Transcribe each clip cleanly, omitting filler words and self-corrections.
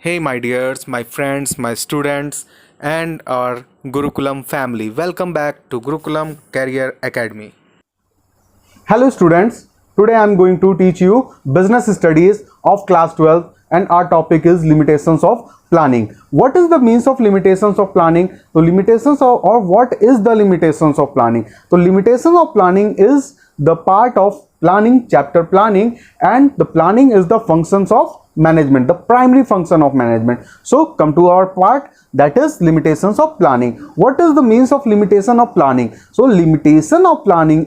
Hey, my dears, my friends, my students, and our Gurukulam family. Welcome back to Gurukulam Career Academy. Hello students, today I am going to teach you business studies of class 12 and our topic is limitations of planning. What is the means of limitations of planning? So limitations or what is the limitations of planning? So limitation of planning is the part of planning, chapter planning, and the planning is the functions of management, the primary function of management. So come to our part, that is limitations of planning. What is the means of limitation of planning? So limitation of planning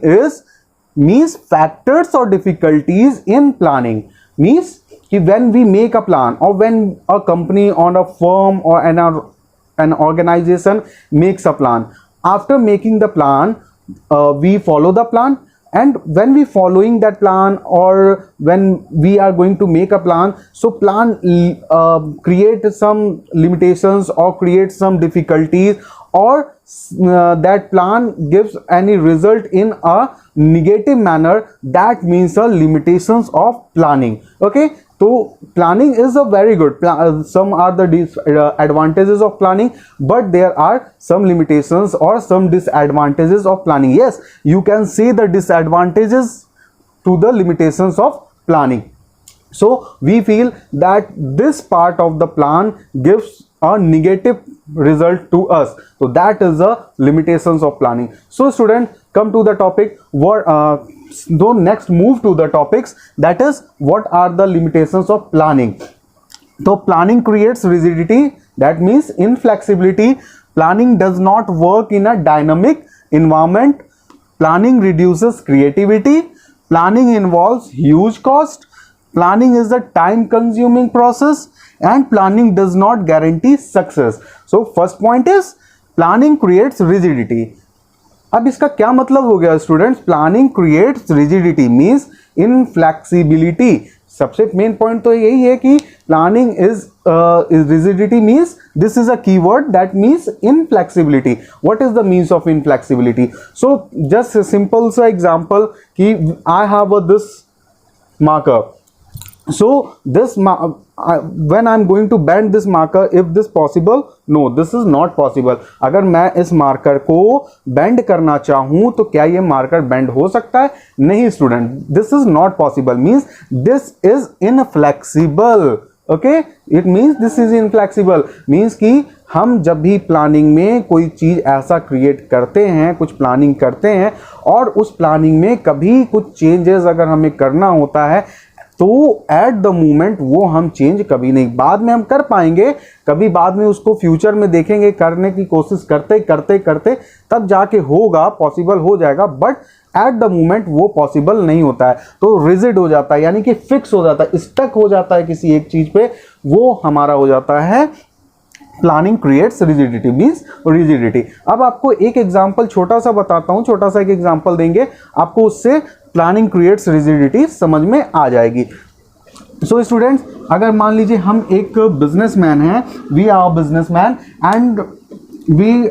means factors or difficulties in planning. Means when we make a plan or when a company or a firm or an organization makes a plan, after making the plan we follow the plan, and when we following that plan or when we are going to make a plan, so plan create some limitations or create some difficulties, or that plan gives any result in a negative manner, that means the limitations of planning. Okay, so planning is a very good some are the advantages of planning, but there are some limitations or some disadvantages of planning. Yes, you can see the disadvantages to the limitations of planning. So we feel that this part of the plan gives a negative result to us, so that is the limitations of planning. So student, come to the topic. So next move to the topics, that is what are the limitations of planning. So planning creates rigidity, that means inflexibility. Planning does not work in a dynamic environment. Planning reduces creativity. Planning involves huge cost. Planning is a time consuming process, and planning does not guarantee success. So first point is planning creates rigidity. अब इसका क्या मतलब हो गया students? Planning creates rigidity means inflexibility. सबसे main point तो यही है कि planning is rigidity means this is a keyword that means inflexibility. What is the means of inflexibility? So just simple सा एग्जांपल कि I have this marker. So this when I'm going to bend this marker, if this possible? No, this is not possible. अगर मैं इस marker को bend करना चाहूं तो क्या ये मार्कर बेंड हो सकता है? नहीं student, this is not possible. Means this is inflexible. Okay, it means this is inflexible. Means कि हम जब भी प्लानिंग में कोई चीज ऐसा क्रिएट करते हैं, कुछ प्लानिंग करते हैं, और उस प्लानिंग में कभी कुछ चेंजेस अगर हमें करना होता है, तो एट द मोमेंट वो हम चेंज कभी नहीं, बाद में हम कर पाएंगे, कभी बाद में उसको फ्यूचर में देखेंगे, करने की कोशिश करते करते करते तब जाके होगा, पॉसिबल हो जाएगा, बट एट द मोमेंट वो पॉसिबल नहीं होता है. तो रिजिड हो जाता है, यानी कि फिक्स हो जाता है, स्टक हो जाता है किसी एक चीज पे, वो हमारा हो जाता है planning creates rigidity. Means rigidity. अब आपको एक एग्जांपल छोटा सा बताता हूं, छोटा सा एक एग्जांपल देंगे आपको, उससे प्लानिंग क्रिएट्स रिजिडिटी समझ में आ जाएगी. सो स्टूडेंट्स, अगर मान लीजिए हम एक बिजनेसमैन हैं, we are businessman and we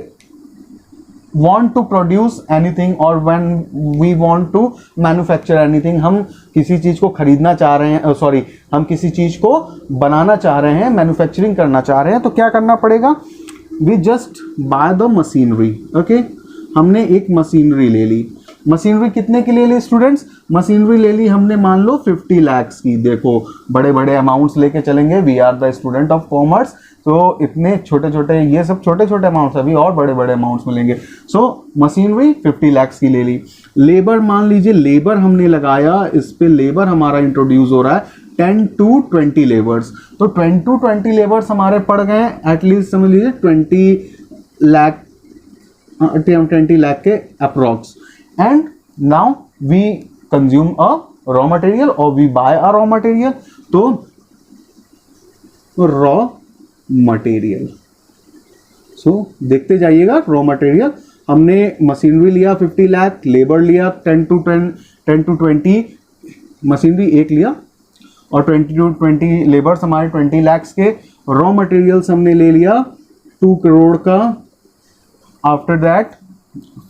want to produce anything or when we want to manufacture anything. हम किसी चीज को खरीदना चाह रहे हैं, सॉरी, हम किसी चीज को बनाना चाह रहे हैं, मैन्युफैक्चरिंग करना चाह रहे हैं, तो क्या करना पड़ेगा? We just buy the machinery. Okay, हमने एक मशीनरी ले ली. मशीनरी कितने की ले ली स्टूडेंट्स? मशीनरी ले ली हमने मान लो 50 लाख की. देखो बड़े बड़े अमाउंट्स लेके चलेंगे, we are the student of commerce, तो इतने छोटे छोटे, ये सब छोटे छोटे अमाउंट्स, अभी और बड़े बड़े अमाउंट्स मिलेंगे. सो मशीनरी 50 लाख की ले ली. लेबर मान लीजिए, लेबर हमने लगाया, इस पे लेबर हमारा इंट्रोड्यूस हो रहा है 10 to 20 लेबर्स. तो 10 to 20 लेबर्स हमारे पड़ गए एटलीस्ट समझ लीजिए 20 लाख के approx. And now we consume a raw material और we buy a raw material. तो रॉ मटेरियल, सो देखते जाइएगा. रॉ मटेरियल हमने मशीनरी लिया 50 लाख, लेबर लिया 10 to 20, मशीनरी एक लिया और 20 to 20 लेबर्स हमारे 20 लाख के. रॉ मटेरियल्स हमने ले लिया 2 करोड़ का. आफ्टर दैट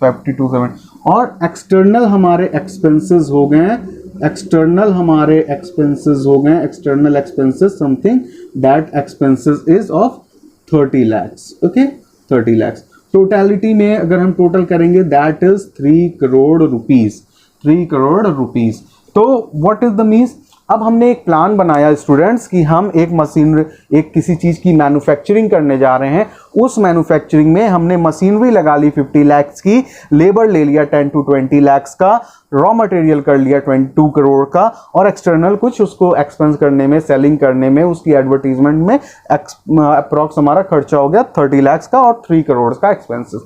52 7 और एक्सटर्नल हमारे एक्सपेंसेस हो गए एक्सटर्नल हमारे एक्सपेंसेस हो गए, external expenses something that expenses is of 30 lakhs, okay 30 lakhs। Totality में अगर हम टोटल करेंगे that is 3 crore rupees, 3 crore rupees. तो व्हाट इज द मीन्स, अब हमने एक प्लान बनाया स्टूडेंट्स कि हम एक मशीनरी, एक किसी चीज़ की मैन्युफैक्चरिंग करने जा रहे हैं। उस मैन्युफैक्चरिंग में हमने मशीनरी लगा ली 50 lakhs की, लेबर ले लिया 10 to 20 lakhs का, रॉ मटेरियल कर लिया 22 करोड़ का, और एक्सटर्नल कुछ उसको एक्सपेंस करने में, सेलिंग करने में, उसकी एडवर्टीजमेंट में अप्रॉक्स हमारा खर्चा हो गया 30 lakhs का और 3 करोड़ का एक्सपेंसेस।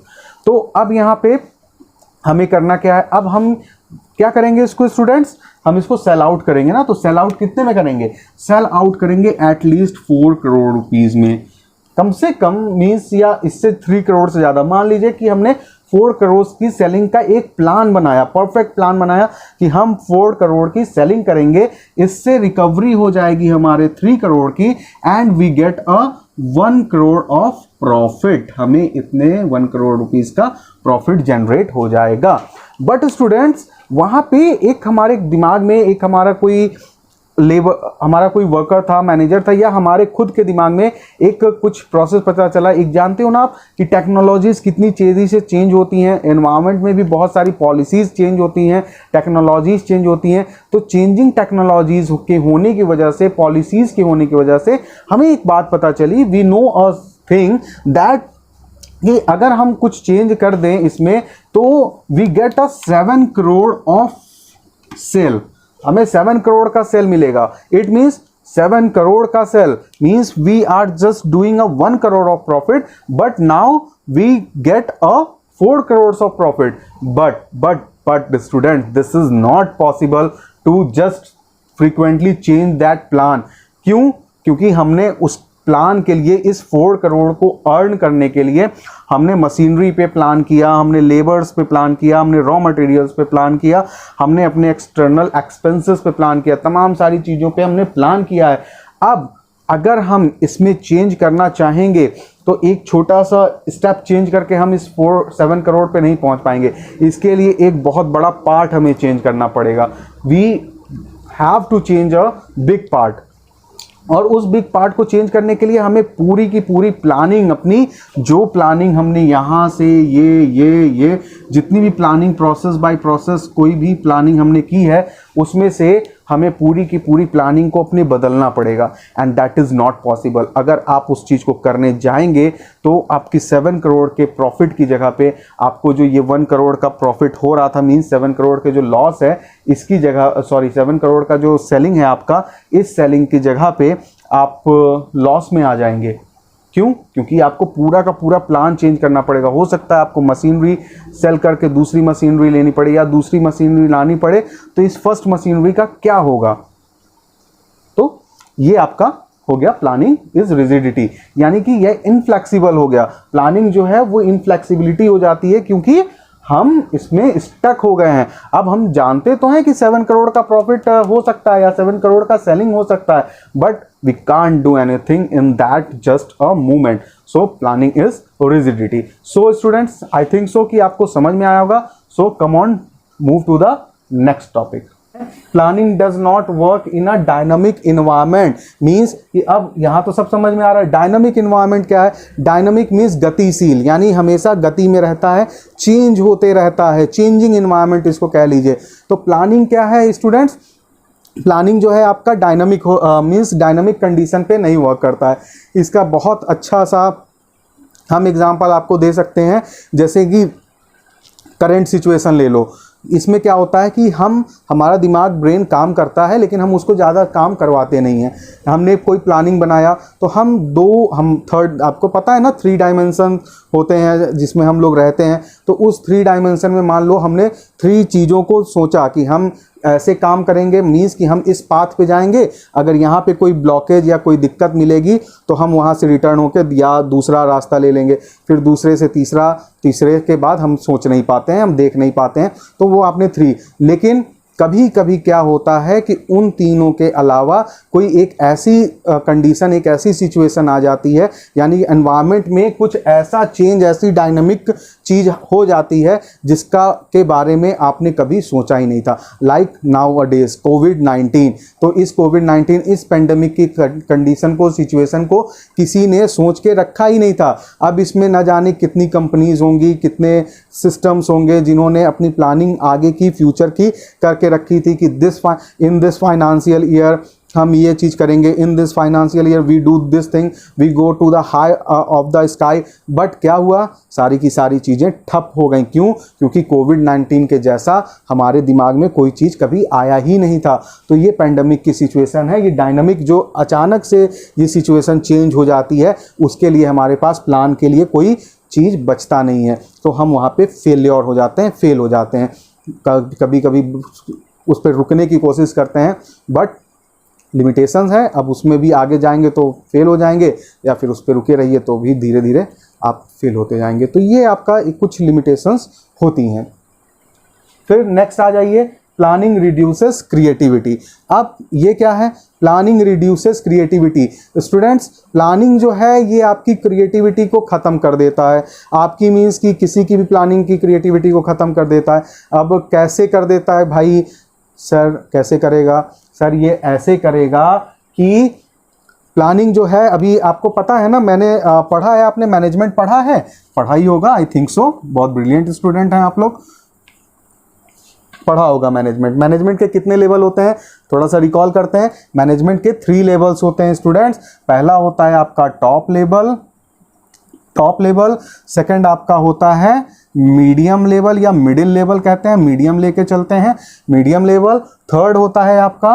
तो अब यहाँ पे हमें करना क्या है, अब हम क्या करेंगे इसको स्टूडेंट्स, हम इसको सेल आउट करेंगे ना। तो सेल आउट कितने में करेंगे, सेल आउट करेंगे एटलीस्ट 4 करोड़ रुपीज में, कम से कम मीन्स, या इससे 3 करोड़ से ज़्यादा। मान लीजिए कि हमने 4 करोड़ की सेलिंग का एक प्लान बनाया, परफेक्ट प्लान बनाया कि हम 4 करोड़ की सेलिंग करेंगे, इससे रिकवरी हो जाएगी हमारे 3 करोड़ की, and we get a 1 crore of profit. हमें इतने 1 करोड़ रुपीज का प्रॉफिट जनरेट हो जाएगा। बट स्टूडेंट्स वहाँ पे एक हमारे दिमाग में, एक हमारा कोई लेबर, हमारा कोई वर्कर था, मैनेजर था, या हमारे खुद के दिमाग में एक कुछ प्रोसेस पता चला। एक जानते हो ना आप कि टेक्नोलॉजीज़ कितनी तेज़ी से चेंज होती हैं, एनवायरनमेंट में भी बहुत सारी पॉलिसीज़ चेंज होती हैं, टेक्नोलॉजीज़ चेंज होती हैं। तो चेंजिंग टेक्नोलॉजीज़ के होने की वजह से, पॉलिसीज़ के होने की वजह से हमें एक बात पता चली, we know a thing that कि अगर हम कुछ चेंज कर दें इसमें तो we get a 7 crore of sale, हमें 7 करोड़ का सेल मिलेगा। इट मीन्स 7 करोड़ का sale means we are just doing a 1 crore of profit, but now we get a 4 crore of profit. But student, this is not possible to just frequently change that plan. क्यों? क्योंकि हमने उस plan के लिए, इस 4 करोड़ को earn करने के लिए हमने मशीनरी पे प्लान किया, हमने लेबर्स पे प्लान किया, हमने रॉ मटेरियल्स पे प्लान किया, हमने अपने एक्सटर्नल एक्सपेंसेस पे प्लान किया, तमाम सारी चीज़ों पे हमने प्लान किया है। अब अगर हम इसमें चेंज करना चाहेंगे तो एक छोटा सा स्टेप चेंज करके हम इस 7 करोड़ पे नहीं पहुंच पाएंगे। इसके लिए एक बहुत बड़ा पार्ट हमें चेंज करना पड़ेगा। We have to change a big part, और उस बिग पार्ट को चेंज करने के लिए हमें पूरी की पूरी प्लानिंग, अपनी जो प्लानिंग हमने यहाँ से ये जितनी भी प्लानिंग, प्रोसेस बाय प्रोसेस कोई भी प्लानिंग हमने की है, उसमें से हमें पूरी की पूरी प्लानिंग को अपने बदलना पड़ेगा, and that is not possible. अगर आप उस चीज़ को करने जाएंगे तो आपकी 7 करोड़ के प्रॉफिट की जगह पे आपको जो ये 1 करोड़ का प्रॉफिट हो रहा था, मीन्स 7 करोड़ के जो लॉस है, इसकी जगह 7 करोड़ का जो सेलिंग है आपका, इस सेलिंग की जगह पे आप लॉस में आ जाएंगे। क्यों? क्योंकि आपको पूरा का पूरा प्लान चेंज करना पड़ेगा। हो सकता है आपको मशीनरी सेल करके दूसरी मशीनरी लेनी पड़े, या दूसरी मशीनरी लानी पड़े, तो इस फर्स्ट मशीनरी का क्या होगा? तो ये आपका हो गया प्लानिंग इज रिजिडिटी, यानी कि ये इनफ्लेक्सिबल हो गया। प्लानिंग जो है वो इनफ्लेक्सिबिलिटी हो जाती है क्योंकि हम इसमें स्टक हो गए हैं। अब हम जानते तो हैं कि 7 करोड़ का प्रॉफिट हो सकता है या 7 करोड़ का सेलिंग हो सकता है, but we can't do anything in that just a movement. So planning is rigidity. So students, I think so कि आपको समझ में आया होगा। So come on, move to the next topic. Planning does not work in a dynamic environment, means कि अब यहां तो सब समझ में आ रहा है। डायनामिक इन्वायरमेंट क्या है? डायनामिक मीन्स गतिशील, यानी हमेशा गति में रहता है, चेंज होते रहता है, चेंजिंग इन्वायरमेंट इसको कह लीजिए। तो प्लानिंग क्या है स्टूडेंट्स? प्लानिंग जो है आपका डायनामिक मीन्स डायनामिक कंडीशन पे नहीं वर्क करता है। इसका बहुत अच्छा सा हम एग्जांपल आपको दे सकते हैं, जैसे कि करंट सिचुएशन ले लो। इसमें क्या होता है कि हमारा दिमाग, ब्रेन काम करता है, लेकिन हम उसको ज़्यादा काम करवाते नहीं हैं। हमने कोई प्लानिंग बनाया तो हम थर्ड, आपको पता है ना 3 डायमेंशन होते हैं जिसमें हम लोग रहते हैं। तो उस 3 डायमेंशन में मान लो हमने 3 चीज़ों को सोचा कि हम ऐसे काम करेंगे, मीन्स कि हम इस पाथ पे जाएंगे, अगर यहाँ पे कोई ब्लॉकेज या कोई दिक्कत मिलेगी तो हम वहाँ से रिटर्न होकर या दूसरा रास्ता ले लेंगे, फिर दूसरे से तीसरा, तीसरे के बाद हम सोच नहीं पाते हैं, हम देख नहीं पाते हैं। तो वो आपने 3, लेकिन कभी कभी क्या होता है कि उन तीनों के अलावा कोई एक ऐसी कंडीशन, एक ऐसी सिचुएशन आ जाती है, यानी एनवायरनमेंट में कुछ ऐसा चेंज, ऐसी डायनामिक चीज़ हो जाती है जिसका के बारे में आपने कभी सोचा ही नहीं था। लाइक नाउ अ डेज कोविड-19, तो इस कोविड-19 इस पेंडेमिक की कंडीशन को, सिचुएशन को किसी ने सोच के रखा ही नहीं था। अब इसमें न जाने कितनी कंपनीज होंगी, कितने सिस्टम्स होंगे जिन्होंने अपनी प्लानिंग आगे की, फ्यूचर की करके रखी थी कि इन दिस फाइनेंशियल ईयर हम ये चीज़ करेंगे, in this financial year we do this thing, we go to the high of the sky. But क्या हुआ, सारी की सारी चीज़ें ठप हो गई। क्यों? क्योंकि कोविड-19 के जैसा हमारे दिमाग में कोई चीज़ कभी आया ही नहीं था। तो ये पेंडेमिक की सिचुएशन है, ये डायनामिक जो अचानक से ये सिचुएशन चेंज हो जाती है, उसके लिए हमारे पास प्लान के लिए कोई चीज़ बचता नहीं है। तो हम वहाँ पे फेलियर हो जाते हैं, फेल हो जाते हैं। कभी कभी उस पर रुकने की कोशिश करते हैं, बट लिमिटेशंस है। अब उसमें भी आगे जाएंगे तो फेल हो जाएंगे, या फिर उस पर रुके रहिए तो भी धीरे धीरे आप फेल होते जाएंगे। तो ये आपका कुछ लिमिटेशंस होती हैं। फिर नेक्स्ट आ जाइए, प्लानिंग रिड्यूसेस क्रिएटिविटी। अब ये क्या है? Planning reduces creativity. Students, planning जो है ये आपकी क्रिएटिविटी को ख़त्म कर देता है। आपकी मीन्स कि किसी की भी प्लानिंग की क्रिएटिविटी को ख़त्म कर देता है। अब कैसे कर देता है भाई? सर कैसे करेगा? सर ये ऐसे करेगा कि प्लानिंग जो है, अभी आपको पता है ना, मैंने पढ़ा है, आपने मैनेजमेंट पढ़ा है, पढ़ा ही होगा, आई थिंक सो, बहुत ब्रिलियंट स्टूडेंट हैं आप लोग, पढ़ा होगा मैनेजमेंट। मैनेजमेंट के कितने लेवल होते हैं? थोड़ा सा रिकॉल करते हैं। मैनेजमेंट के 3 लेवल्स होते हैं स्टूडेंट्स। पहला होता है आपका टॉप लेवल, सेकंड आपका होता है मीडियम लेवल या मिडिल लेवल कहते हैं, मीडियम लेके चलते हैं, मीडियम लेवल। थर्ड होता है आपका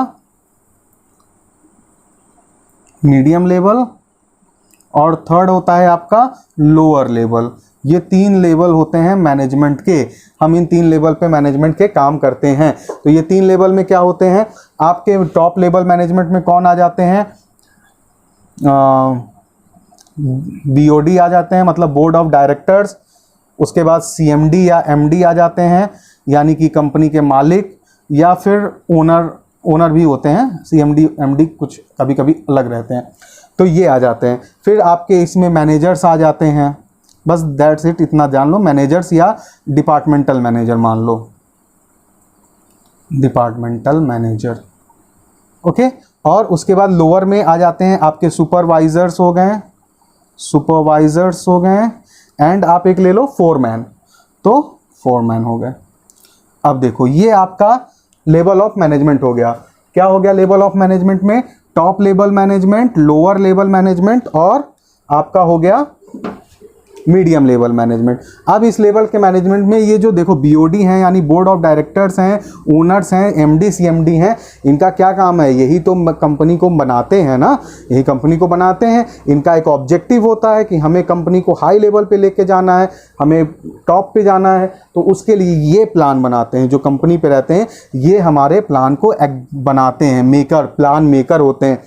मीडियम लेवल, और थर्ड होता है आपका लोअर लेवल। ये 3 लेवल होते हैं मैनेजमेंट के। हम इन 3 लेवल पे मैनेजमेंट के काम करते हैं। तो ये 3 लेवल में क्या होते हैं? आपके टॉप लेवल मैनेजमेंट में कौन आ जाते हैं? BOD आ जाते हैं, मतलब बोर्ड ऑफ डायरेक्टर्स। उसके बाद CMD या MD आ जाते हैं, यानी कि कंपनी के मालिक, या फिर ओनर भी होते हैं। CMD MD कुछ कभी कभी अलग रहते हैं, तो ये आ जाते हैं। फिर आपके इसमें मैनेजर्स आ जाते हैं। बस दैट्स इट, इतना जान लो। मैनेजर्स या डिपार्टमेंटल मैनेजर मान लो, डिपार्टमेंटल मैनेजर, ओके। और उसके बाद लोअर में आ जाते हैं आपके सुपरवाइजर्स हो गए, एंड आप एक ले लो फोरमैन, तो फोरमैन हो गए। अब देखो, ये आपका लेवल ऑफ मैनेजमेंट हो गया। क्या हो गया लेवल ऑफ मैनेजमेंट में? Top level management, lower level management, और आपका हो गया मीडियम लेवल मैनेजमेंट। अब इस लेवल के मैनेजमेंट में ये जो देखो BOD हैं, यानी बोर्ड ऑफ डायरेक्टर्स हैं, ओनर्स हैं, MD CMD हैं, इनका क्या काम है? यही तो कंपनी को बनाते हैं ना, यही कंपनी को बनाते हैं। इनका एक ऑब्जेक्टिव होता है कि हमें कंपनी को हाई लेवल पे लेके जाना है, हमें टॉप पे जाना है। तो उसके लिए ये प्लान बनाते हैं। जो कंपनी पे रहते हैं ये हमारे प्लान को बनाते हैं, प्लान मेकर होते हैं।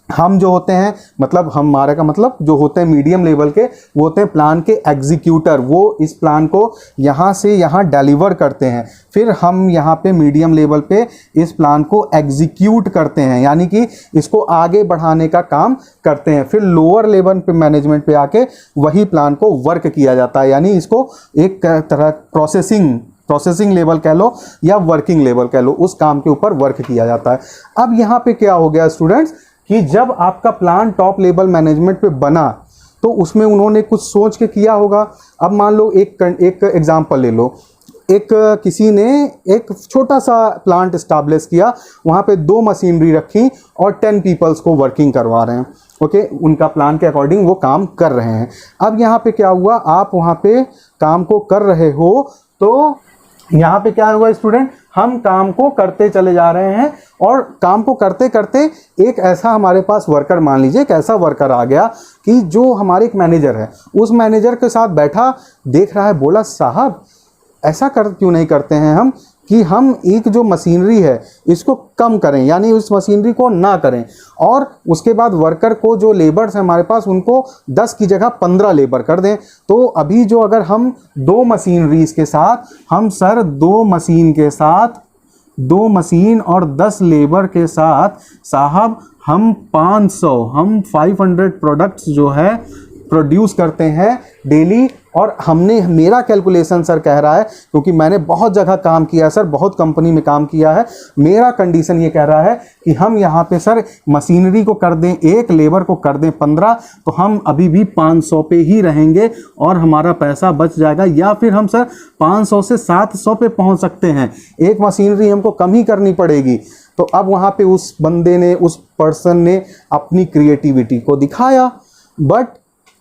हम जो होते हैं, मतलब हमारे का मतलब जो होते हैं मीडियम लेवल के, वो होते हैं प्लान के एग्जीक्यूटर। वो इस प्लान को यहाँ से यहाँ डिलीवर करते हैं। फिर हम यहाँ पे मीडियम लेवल पे इस प्लान को एग्जीक्यूट करते हैं, यानी कि इसको आगे बढ़ाने का काम करते हैं। फिर लोअर लेवल पे मैनेजमेंट पे आके वही प्लान को वर्क किया जाता है, यानी इसको एक तरह प्रोसेसिंग लेवल कह लो या वर्किंग लेवल कह लो, उस काम के ऊपर वर्क किया जाता है। अब यहाँ पे क्या हो गया स्टूडेंट्स कि जब आपका प्लान टॉप लेवल मैनेजमेंट पे बना तो उसमें उन्होंने कुछ सोच के किया होगा। अब मान लो एक एग्जांपल ले लो, किसी ने एक छोटा सा प्लांट इस्टेब्लिश किया, वहाँ पे 2 मशीनरी रखी और 10 पीपल्स को वर्किंग करवा रहे हैं, ओके। उनका प्लान के अकॉर्डिंग वो काम कर रहे हैं। अब यहाँ पे क्या हुआ, आप वहाँ पे काम को कर रहे हो, तो यहाँ पे क्या हुआ स्टूडेंट, हम काम को करते चले जा रहे हैं, और काम को करते करते एक ऐसा हमारे पास वर्कर, मान लीजिए एक ऐसा वर्कर आ गया कि जो हमारे एक मैनेजर है, उस मैनेजर के साथ बैठा, देख रहा है, बोला साहब ऐसा क्यों नहीं करते हैं हम कि हम एक जो मशीनरी है इसको कम करें, यानी उस मशीनरी को ना करें, और उसके बाद वर्कर को, जो लेबर्स हैं हमारे पास, उनको 10 की जगह 15 लेबर कर दें। तो अभी जो अगर हम 2 मशीनरीज के साथ, हम सर 2 मशीन और 10 लेबर के साथ साहब हम 500 प्रोडक्ट्स जो है प्रोड्यूस करते हैं डेली, और हमने, मेरा कैलकुलेशन सर कह रहा है, क्योंकि मैंने बहुत जगह काम किया है सर, बहुत कंपनी में काम किया है, मेरा कंडीशन ये कह रहा है कि हम यहाँ पे सर मशीनरी को कर दें 1, लेबर को कर दें 15, तो हम अभी भी 500 पे ही रहेंगे और हमारा पैसा बच जाएगा, या फिर हम सर 500 से 700 पे पहुँच सकते हैं, एक मशीनरी हमको कम ही करनी पड़ेगी। तो अब वहाँ पे उस बंदे ने, उस पर्सन ने अपनी क्रिएटिविटी को दिखाया, बट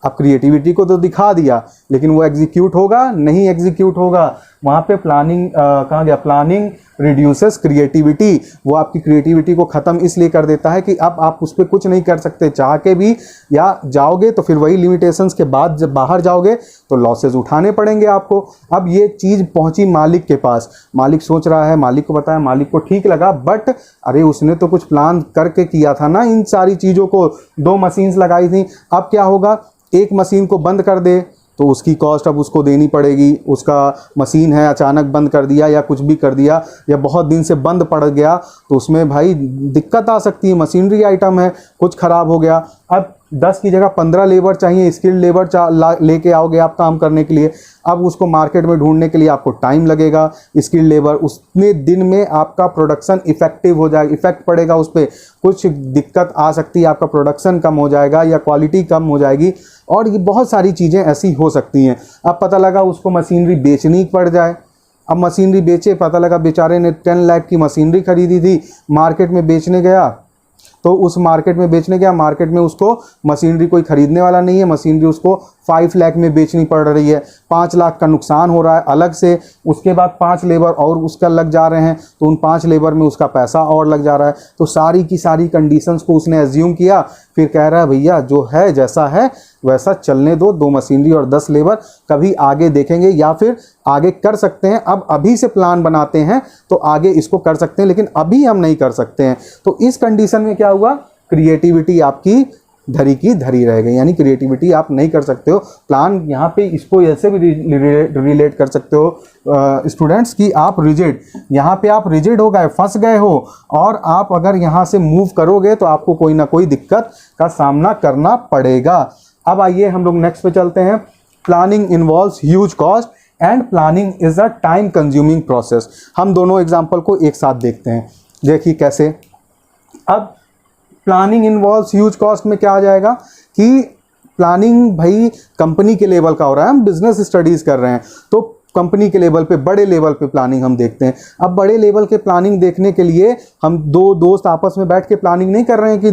अब क्रिएटिविटी को तो दिखा दिया, लेकिन वो एग्जीक्यूट होगा नहीं, एग्जीक्यूट होगा। वहाँ पे प्लानिंग कहाँ गया, प्लानिंग रिड्यूसेस क्रिएटिविटी, वो आपकी क्रिएटिविटी को ख़त्म इसलिए कर देता है कि अब आप उस पर कुछ नहीं कर सकते, चाह के भी, या जाओगे तो फिर वही लिमिटेशंस के बाद जब बाहर जाओगे तो लॉसेज उठाने पड़ेंगे आपको। अब ये चीज़ पहुंची मालिक के पास, मालिक सोच रहा है, मालिक को बताया, मालिक को ठीक लगा, बट अरे उसने तो कुछ प्लान करके किया था ना, इन सारी चीज़ों को, 2 मशीन्स लगाई थी, अब क्या होगा, एक मशीन को बंद कर दे तो उसकी कॉस्ट अब उसको देनी पड़ेगी, उसका मशीन है अचानक बंद कर दिया या कुछ भी कर दिया या बहुत दिन से बंद पड़ गया तो उसमें भाई दिक्कत आ सकती है, मशीनरी आइटम है, कुछ ख़राब हो गया। अब 10 की जगह 15 लेबर चाहिए, स्किल्ड लेबर लेके आओगे आप काम करने के लिए, अब उसको मार्केट में ढूंढने के लिए आपको टाइम लगेगा, स्किल्ड लेबर, उतने दिन में आपका प्रोडक्शन इफेक्टिव हो जाएगा, इफेक्ट पड़ेगा उस पर, कुछ दिक्कत आ सकती है, आपका प्रोडक्शन कम हो जाएगा या क्वालिटी कम हो जाएगी, और ये बहुत सारी चीज़ें ऐसी हो सकती हैं। अब पता लगा उसको मशीनरी बेचनी पड़ जाए, अब मशीनरी बेचे, पता लगा बेचारे ने 10 लाख की मशीनरी खरीदी थी, मार्केट में बेचने गया तो उस मार्केट में बेचने गया, मार्केट में उसको मशीनरी कोई खरीदने वाला नहीं है, मशीनरी उसको 5 लाख में बेचनी पड़ रही है, 5 लाख का नुकसान हो रहा है अलग से, उसके बाद 5 लेबर और उसका लग जा रहे हैं, तो उन 5 लेबर में उसका पैसा और लग जा रहा है। तो सारी की सारी कंडीशंस को उसने एज्यूम किया, फिर कह रहा है भैया जो है जैसा है वैसा चलने दो, 2 मशीनरी और 10 लेबर, कभी आगे देखेंगे या फिर आगे कर सकते हैं, अब अभी से प्लान बनाते हैं तो आगे इसको कर सकते हैं, लेकिन अभी हम नहीं कर सकते हैं। तो इस कंडीशन में क्या हुआ, क्रिएटिविटी आपकी धरी की धरी रह गई, यानी क्रिएटिविटी आप नहीं कर सकते हो। प्लान यहाँ पे इसको ऐसे भी रिलेट कर सकते हो स्टूडेंट्स कि आप रिजिड, यहाँ पे आप रिजिड हो गए, फंस गए हो, और आप अगर यहाँ से मूव करोगे तो आपको कोई ना कोई दिक्कत का सामना करना पड़ेगा। अब आइए हम लोग नेक्स्ट पे चलते हैं। Planning involves huge cost and planning is a time consuming process. हम दोनों एग्जाम्पल को एक साथ देखते हैं, देखिए कैसे। अब प्लानिंग इन्वॉल्व्स ह्यूज कॉस्ट में क्या आ जाएगा कि प्लानिंग भाई कंपनी के लेवल का हो रहा है, हम बिजनेस स्टडीज कर रहे हैं तो कंपनी के लेवल पे, बड़े लेवल पे प्लानिंग हम देखते हैं। अब बड़े लेवल के प्लानिंग देखने के लिए हम 2 दोस्त आपस में बैठ के प्लानिंग नहीं कर रहे हैं कि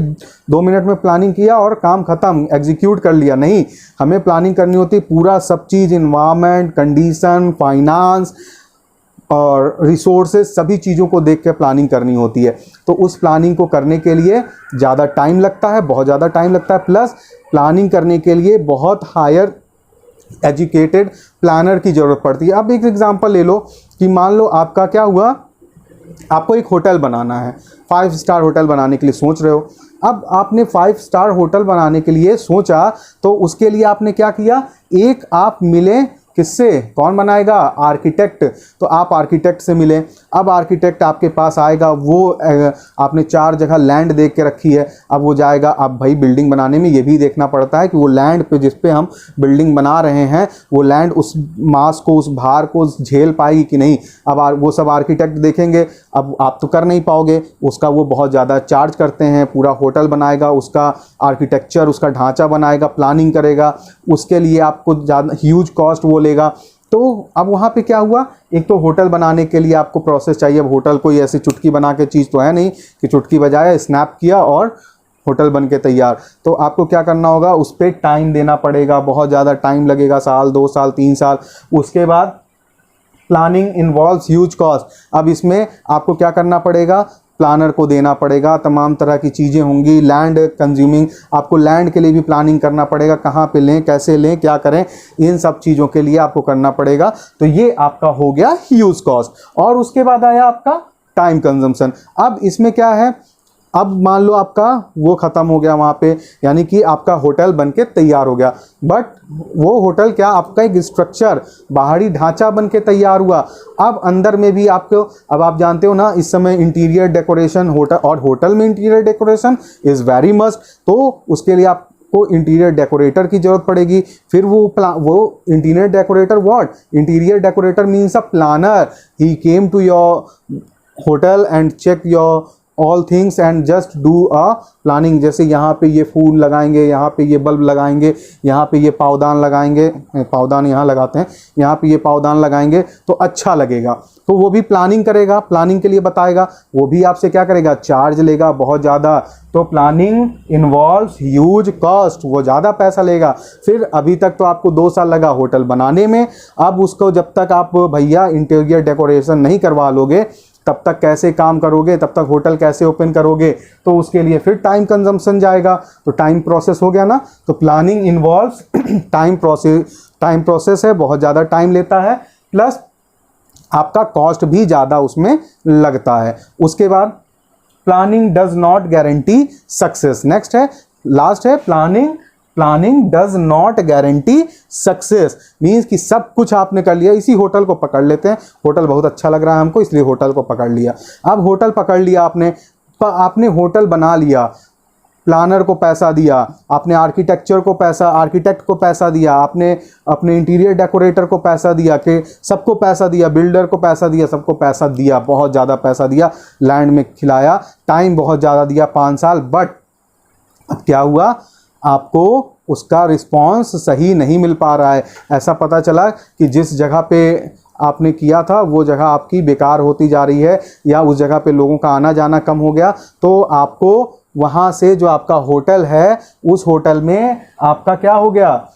2 मिनट में प्लानिंग किया और काम खत्म, एग्जीक्यूट कर लिया, नहीं, हमें प्लानिंग करनी होती है, पूरा सब चीज़, इन्वायरमेंट, कंडीशन, फाइनेंस और रिसोर्सेज, सभी चीज़ों को देख के प्लानिंग करनी होती है। तो उस प्लानिंग को करने के लिए ज़्यादा टाइम लगता है, बहुत ज़्यादा टाइम लगता है, प्लस प्लानिंग करने के लिए बहुत हायर एजुकेटेड प्लानर की ज़रूरत पड़ती है। अब एक एग्जांपल ले लो कि मान लो आपका क्या हुआ, आपको एक होटल बनाना है, 5 स्टार होटल बनाने के लिए सोच रहे हो। अब आपने 5 स्टार होटल बनाने के लिए सोचा तो उसके लिए आपने क्या किया, एक आप मिले, किससे, कौन बनाएगा, आर्किटेक्ट, तो आप आर्किटेक्ट से मिले। अब आर्किटेक्ट आपके पास आएगा, वो आपने 4 जगह लैंड देख के रखी है, अब वो जाएगा। अब भाई बिल्डिंग बनाने में ये भी देखना पड़ता है कि वो लैंड पे जिस पे हम बिल्डिंग बना रहे हैं वो लैंड उस मास को, उस भार को झेल पाएगी कि नहीं। अब वो सब आर्किटेक्ट देखेंगे, अब आप तो कर नहीं पाओगे, उसका वो बहुत ज़्यादा चार्ज करते हैं, पूरा होटल बनाएगा, उसका आर्किटेक्चर, उसका ढांचा बनाएगा, प्लानिंग करेगा, उसके लिए आपको ज़्यादा ह्यूज कॉस्ट वो लेगा। तो अब वहाँ पे क्या हुआ, एक तो होटल बनाने के लिए आपको प्रोसेस चाहिए। अब होटल कोई ऐसी चुटकी बना के चीज़ तो है नहीं कि चुटकी बजाया, स्नैप किया और होटल बन के तैयार। तो आपको क्या करना होगा, उस पर टाइम देना पड़ेगा, बहुत ज़्यादा टाइम लगेगा, साल, 2 साल, 3 साल। उसके बाद प्लानिंग इन्वॉल्व्स ह्यूज कॉस्ट। अब इसमें आपको क्या करना पड़ेगा, प्लानर को देना पड़ेगा, तमाम तरह की चीज़ें होंगी, लैंड कंज्यूमिंग, आपको लैंड के लिए भी प्लानिंग करना पड़ेगा, कहाँ पे लें, कैसे लें, क्या करें, इन सब चीज़ों के लिए आपको करना पड़ेगा। तो ये आपका हो गया ह्यूज कॉस्ट। और उसके बाद आया आपका टाइम कंजम्पशन। अब इसमें क्या है, अब मान लो आपका वो ख़त्म हो गया वहाँ पे, यानी कि आपका होटल बन के तैयार हो गया, बट वो होटल क्या, आपका एक स्ट्रक्चर, बाहरी ढांचा बन के तैयार हुआ। अब अंदर में भी आपको, अब आप जानते हो ना इस समय इंटीरियर डेकोरेशन, होटल में interior decoration is very must. तो उसके लिए आपको आपको इंटीरियर डेकोरेटर की जरूरत पड़ेगी। फिर वो interior decorator what, interior decorator means a planner, he came to your hotel and check your all things and just do a planning. जैसे यहाँ पे ये फूल लगाएंगे, यहाँ पे ये बल्ब लगाएंगे, यहाँ पे ये पावदान लगाएंगे, पावदान यहाँ लगाते हैं, यहाँ पे ये पावदान लगाएंगे तो अच्छा लगेगा, तो वो भी प्लानिंग करेगा, प्लानिंग के लिए बताएगा, वो भी आपसे क्या करेगा, चार्ज लेगा बहुत ज़्यादा। तो प्लानिंग इन्वॉल्व्स ह्यूज कॉस्ट, वो ज़्यादा पैसा लेगा। फिर अभी तक तो आपको 2 साल लगा होटल बनाने में, अब उसको जब तक आप भैया इंटीरियर डेकोरेशन नहीं करवा लोगे तब तक कैसे काम करोगे, तब तक होटल कैसे ओपन करोगे, तो उसके लिए फिर टाइम कंजम्पशन जाएगा। तो टाइम प्रोसेस हो गया ना। तो प्लानिंग इन्वॉल्व्स टाइम प्रोसेस है, बहुत ज़्यादा टाइम लेता है, प्लस आपका कॉस्ट भी ज़्यादा उसमें लगता है। उसके बाद planning does not guarantee success. Next है, लास्ट है, planning does not guarantee success. Means कि सब कुछ आपने कर लिया, इसी होटल को पकड़ लेते हैं, होटल बहुत अच्छा लग रहा है हमको इसलिए होटल को पकड़ लिया। अब होटल पकड़ लिया आपने होटल बना लिया, प्लानर को पैसा दिया, आपने आर्किटेक्ट को पैसा दिया, आपने अपने इंटीरियर डेकोरेटर को पैसा दिया, कि सबको पैसा दिया, बिल्डर को पैसा दिया, सबको पैसा दिया, बहुत ज़्यादा पैसा दिया, लैंड में खिलाया, टाइम बहुत ज़्यादा दिया 5 साल। बट अब क्या हुआ, आपको उसका रिस्पॉन्स सही नहीं मिल पा रहा है। ऐसा पता चला कि जिस जगह पे आपने किया था वो जगह आपकी बेकार होती जा रही है, या उस जगह पे लोगों का आना जाना कम हो गया, तो आपको वहाँ से जो आपका होटल है उस होटल में आपका क्या हो गया,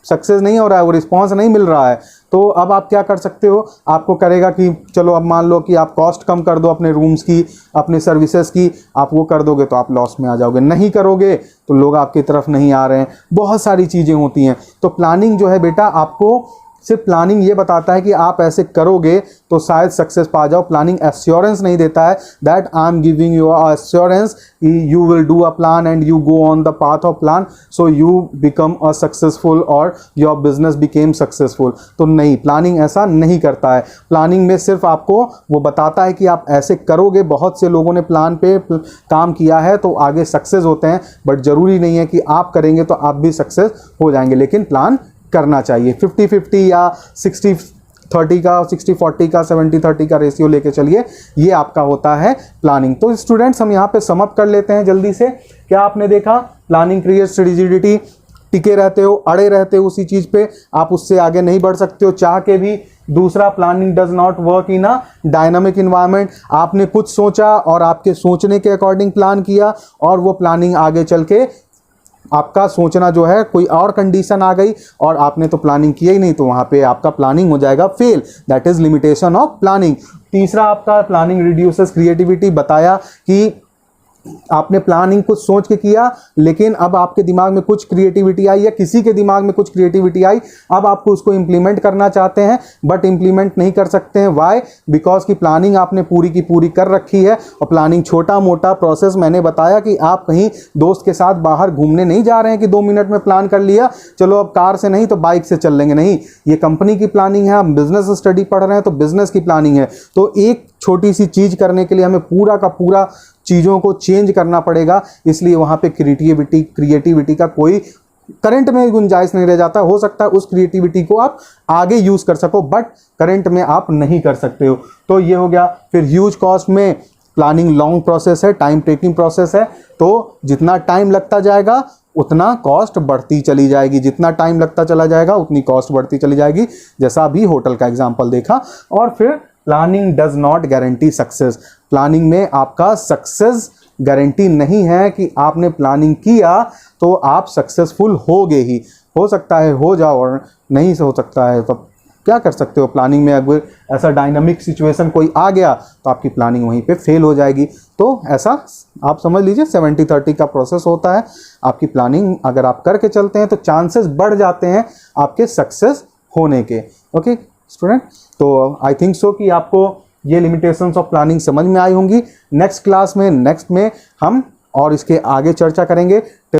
सक्सेस नहीं हो रहा है, वो रिस्पॉन्स नहीं मिल रहा है। तो अब आप क्या कर सकते हो, आपको करेगा कि चलो अब मान लो कि आप कॉस्ट कम कर दो अपने रूम्स की, अपने सर्विसेज की, आप वो कर दोगे तो आप लॉस में आ जाओगे, नहीं करोगे तो लोग आपकी तरफ नहीं आ रहे हैं, बहुत सारी चीज़ें होती हैं। तो प्लानिंग जो है बेटा, आपको सिर्फ प्लानिंग ये बताता है कि आप ऐसे करोगे तो शायद सक्सेस पा जाओ। प्लानिंग एश्योरेंस नहीं देता है that I am giving you assurance you will do a plan and you go on the path of plan so you become a successful और योर बिजनेस बिकेम सक्सेसफुल। तो नहीं, planning ऐसा नहीं करता है। प्लानिंग में सिर्फ आपको वो बताता है कि आप ऐसे करोगे, बहुत से लोगों ने प्लान पे काम किया है तो आगे सक्सेस होते हैं, बट ज़रूरी नहीं है कि आप करेंगे तो आप भी सक्सेस हो जाएंगे, लेकिन प्लान करना चाहिए। 50-50 या 60-30 का, 60-40 का, 70-30 का रेशियो लेके चलिए, ये आपका होता है प्लानिंग। तो स्टूडेंट्स हम यहाँ पे सम अप कर लेते हैं जल्दी से। क्या आपने देखा, प्लानिंग क्रिएट्स रिजिडिटी, टिके रहते हो, अड़े रहते हो उसी चीज़ पे, आप उससे आगे नहीं बढ़ सकते हो चाह के भी। दूसरा, planning does not work in a dynamic environment. आपने कुछ सोचा और आपके सोचने के अकॉर्डिंग प्लान किया, और वो प्लानिंग आगे चल के आपका सोचना जो है कोई और कंडीशन आ गई और आपने तो प्लानिंग किया ही नहीं, तो वहाँ पे आपका प्लानिंग हो जाएगा fail. That is limitation of planning. तीसरा, आपका प्लानिंग रिड्यूसेस क्रिएटिविटी। बताया कि आपने प्लानिंग कुछ सोच के किया, लेकिन अब आपके दिमाग में कुछ क्रिएटिविटी आई या किसी के दिमाग में कुछ क्रिएटिविटी आई, अब आपको उसको इंप्लीमेंट करना चाहते हैं बट इंप्लीमेंट नहीं कर सकते हैं। व्हाई? बिकॉज की प्लानिंग आपने पूरी की पूरी कर रखी है, और प्लानिंग छोटा मोटा प्रोसेस, मैंने बताया कि आप कहीं दोस्त के साथ बाहर घूमने नहीं जा रहे हैं कि 2 मिनट में प्लान कर लिया, चलो अब कार से नहीं तो बाइक से चल लेंगे, नहीं, ये कंपनी की प्लानिंग है। हम बिजनेस स्टडी पढ़ रहे हैं तो बिजनेस की प्लानिंग है। तो एक छोटी सी चीज करने के लिए हमें पूरा का पूरा चीज़ों को चेंज करना पड़ेगा, इसलिए वहाँ पे क्रिएटिविटी का कोई करंट में गुंजाइश नहीं रह जाता। हो सकता है उस क्रिएटिविटी को आप आगे यूज़ कर सको, बट करंट में आप नहीं कर सकते हो। तो ये हो गया। फिर ह्यूज कॉस्ट में प्लानिंग लॉन्ग प्रोसेस है, टाइम टेकिंग प्रोसेस है, तो जितना टाइम लगता जाएगा उतना कॉस्ट बढ़ती चली जाएगी, जितना टाइम लगता चला जाएगा उतनी कॉस्ट बढ़ती चली जाएगी, जैसा अभी होटल का एग्जाम्पल देखा। और फिर planning does not guarantee success. Planning में आपका सक्सेस गारंटी नहीं है कि आपने प्लानिंग किया तो आप सक्सेसफुल होगे ही। हो सकता है हो जाओ और नहीं हो सकता है, तो क्या कर सकते हो। प्लानिंग में अगर ऐसा डायनामिक सिचुएशन कोई आ गया तो आपकी प्लानिंग वहीं पे फेल हो जाएगी। तो ऐसा आप समझ लीजिए 70-30 का प्रोसेस होता है। आपकी प्लानिंग अगर आप करके चलते हैं तो चांसेस बढ़ जाते हैं आपके सक्सेस होने के। ओके स्टूडेंट, तो आई थिंक सो कि आपको ये लिमिटेशंस ऑफ प्लानिंग समझ में आई होंगी। नेक्स्ट क्लास में नेक्स्ट में हम और इसके आगे चर्चा करेंगे।